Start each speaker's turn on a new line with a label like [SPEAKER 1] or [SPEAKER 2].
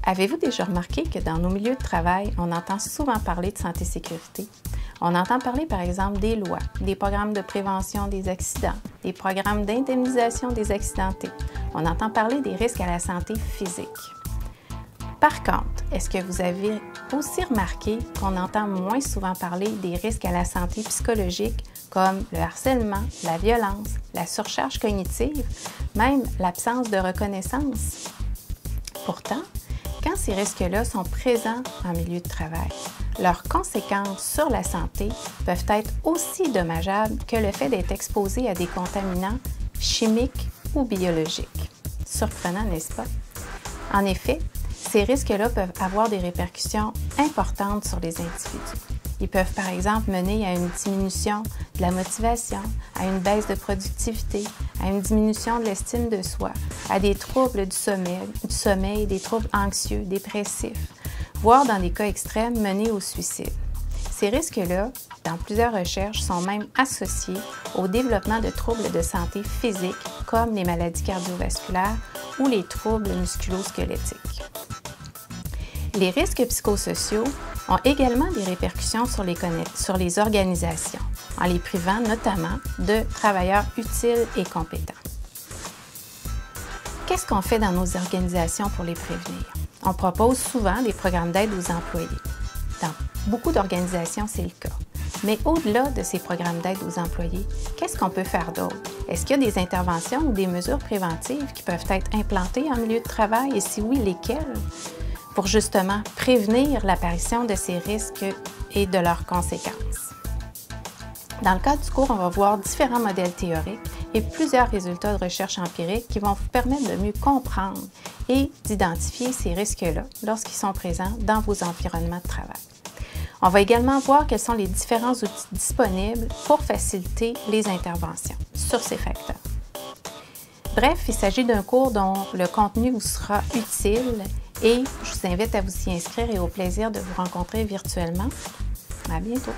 [SPEAKER 1] Avez-vous déjà remarqué que dans nos milieux de travail, on entend souvent parler de santé-sécurité? On entend parler par exemple des lois, des programmes de prévention des accidents, des programmes d'indemnisation des accidentés. On entend parler des risques à la santé physique. Par contre, est-ce que vous avez aussi remarqué qu'on entend moins souvent parler des risques à la santé psychologique comme le harcèlement, la violence, la surcharge cognitive, même l'absence de reconnaissance? Pourtant, quand ces risques-là sont présents en milieu de travail, leurs conséquences sur la santé peuvent être aussi dommageables que le fait d'être exposé à des contaminants chimiques ou biologiques. Surprenant, n'est-ce pas? En effet, ces risques-là peuvent avoir des répercussions importantes sur les individus. Ils peuvent par exemple mener à une diminution de la motivation, à une baisse de productivité, à une diminution de l'estime de soi, à des troubles du sommeil, des troubles anxieux, dépressifs, voire dans des cas extrêmes mener au suicide. Ces risques-là, dans plusieurs recherches, sont même associés au développement de troubles de santé physique comme les maladies cardiovasculaires ou les troubles musculo-squelettiques. Les risques psychosociaux ont également des répercussions sur les organisations, en les privant notamment de travailleurs utiles et compétents. Qu'est-ce qu'on fait dans nos organisations pour les prévenir? On propose souvent des programmes d'aide aux employés. Dans beaucoup d'organisations, c'est le cas. Mais au-delà de ces programmes d'aide aux employés, qu'est-ce qu'on peut faire d'autre? Est-ce qu'il y a des interventions ou des mesures préventives qui peuvent être implantées en milieu de travail et si oui, lesquelles? Pour justement prévenir l'apparition de ces risques et de leurs conséquences. Dans le cadre du cours, on va voir différents modèles théoriques et plusieurs résultats de recherche empirique qui vont vous permettre de mieux comprendre et d'identifier ces risques-là lorsqu'ils sont présents dans vos environnements de travail. On va également voir quels sont les différents outils disponibles pour faciliter les interventions sur ces facteurs. Bref, il s'agit d'un cours dont le contenu vous sera utile et je vous invite à vous y inscrire et au plaisir de vous rencontrer virtuellement. À bientôt!